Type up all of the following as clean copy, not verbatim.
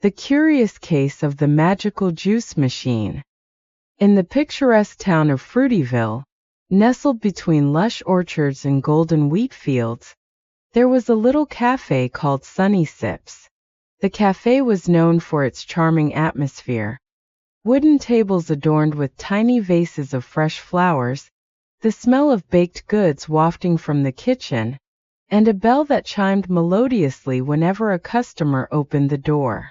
The Curious Case of the Magical Juice Machine. In the picturesque town of Fruityville, nestled between lush orchards and golden wheat fields, there was a little cafe called Sunny Sips. The cafe was known for its charming atmosphere. Wooden tables adorned with tiny vases of fresh flowers, the smell of baked goods wafting from the kitchen, and a bell that chimed melodiously whenever a customer opened the door.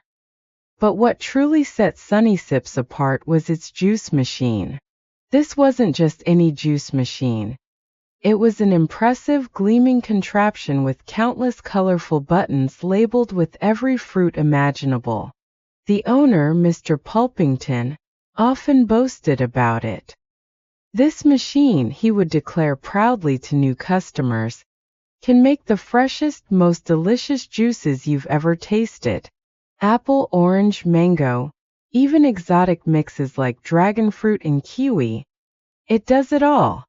But what truly set Sunny Sips apart was its juice machine. This wasn't just any juice machine. It was an impressive, gleaming contraption with countless colorful buttons labeled with every fruit imaginable. The owner, Mr. Pulpington, often boasted about it. This machine, he would declare proudly to new customers, can make the freshest, most delicious juices you've ever tasted. Apple, orange, mango, even exotic mixes like dragon fruit and kiwi. It does it all.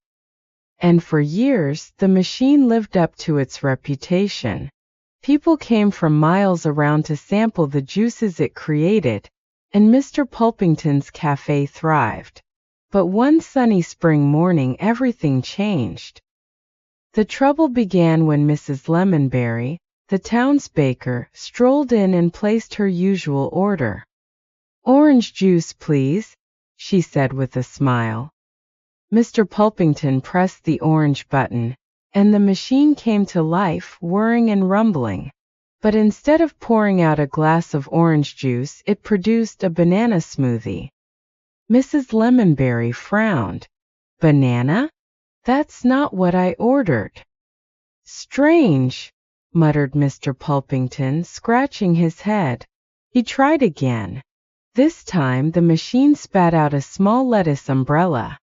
And for years, the machine lived up to its reputation. People came from miles around to sample the juices it created, and Mr. Pulpington's cafe thrived. But one sunny spring morning everything changed. The trouble began when Mrs. Lemonberry, the town's baker, strolled in and placed her usual order. "Orange juice, please," she said with a smile. Mr. Pulpington pressed the orange button, and the machine came to life, whirring and rumbling. But instead of pouring out a glass of orange juice, it produced a banana smoothie. Mrs. Lemonberry frowned. "Banana? That's not what I ordered." "Strange," muttered Mr. Pulpington, scratching his head. He tried again. This time the machine spat out a small lettuce umbrella.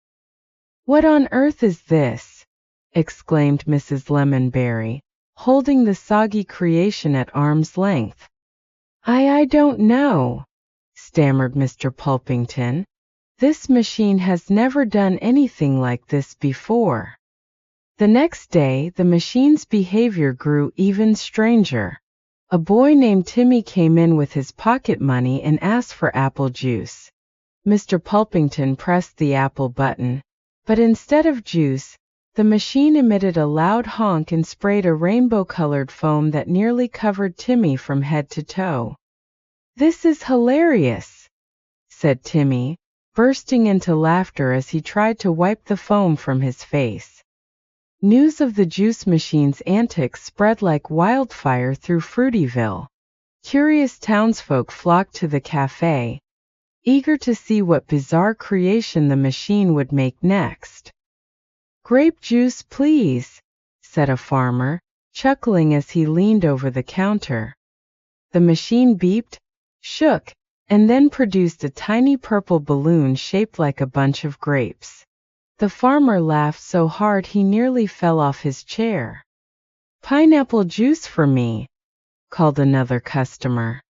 "What on earth is this?" exclaimed Mrs. Lemonberry, holding the soggy creation at arm's length. I don't know," stammered Mr. Pulpington. "This machine has never done anything like this before." The next day, the machine's behavior grew even stranger. A boy named Timmy came in with his pocket money and asked for apple juice. Mr. Pulpington pressed the apple button, but instead of juice, the machine emitted a loud honk and sprayed a rainbow-colored foam that nearly covered Timmy from head to toe. "This is hilarious," said Timmy, bursting into laughter as he tried to wipe the foam from his face. News of the juice machine's antics spread like wildfire through Fruityville. Curious townsfolk flocked to the cafe, eager to see what bizarre creation the machine would make next. "Grape juice, please," said a farmer, chuckling as he leaned over the counter. The machine beeped, shook, and then produced a tiny purple balloon shaped like a bunch of grapes. The farmer laughed so hard he nearly fell off his chair. "Pineapple juice for me," called another customer.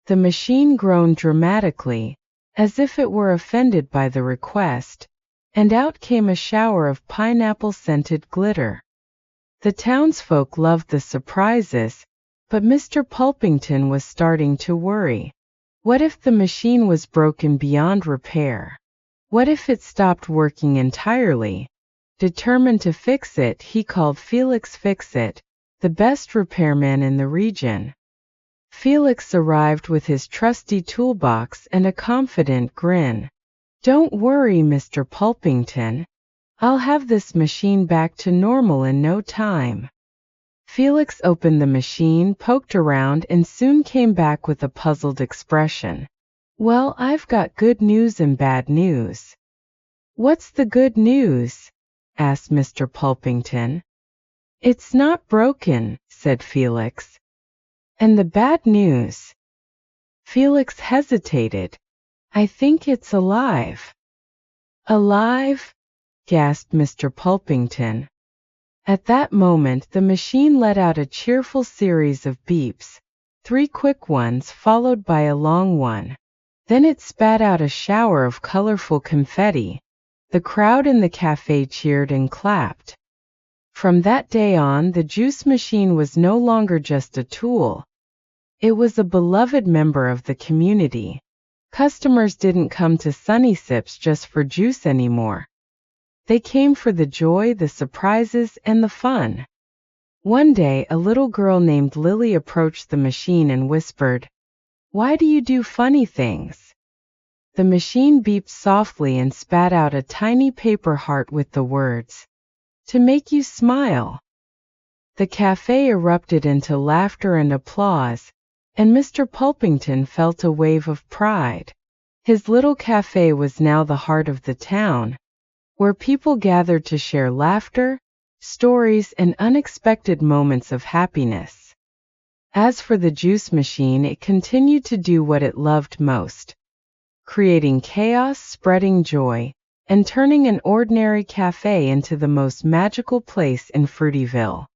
The machine groaned dramatically, as if it were offended by the request, and out came a shower of pineapple-scented glitter. The townsfolk loved the surprises, but Mr. Pulpington was starting to worry. What if the machine was broken beyond repair? What if it stopped working entirely? Determined to fix it, he called Felix Fix-It, the best repairman in the region. Felix arrived with his trusty toolbox and a confident grin. "Don't worry, Mr. Pulpington. I'll have this machine back to normal in no time." Felix opened the machine, poked around, and soon came back with a puzzled expression. "Well, I've got good news and bad news." "What's the good news?" asked Mr. Pulpington. "It's not broken," said Felix. "And the bad news?" Felix hesitated. "I think it's alive." "Alive?" gasped Mr. Pulpington. At that moment, the machine let out a cheerful series of beeps, 3 quick ones followed by a long one. Then it spat out a shower of colorful confetti. The crowd in the cafe cheered and clapped. From that day on, the juice machine was no longer just a tool. It was a beloved member of the community. Customers didn't come to Sunny Sips just for juice anymore. They came for the joy, the surprises, and the fun. One day, a little girl named Lily approached the machine and whispered, "Why do you do funny things?" The machine beeped softly and spat out a tiny paper heart with the words, "To make you smile." The cafe erupted into laughter and applause, and Mr. Pulpington felt a wave of pride. His little cafe was now the heart of the town, where people gathered to share laughter, stories, and unexpected moments of happiness. As for the juice machine, it continued to do what it loved most, creating chaos, spreading joy, and turning an ordinary cafe into the most magical place in Fruityville.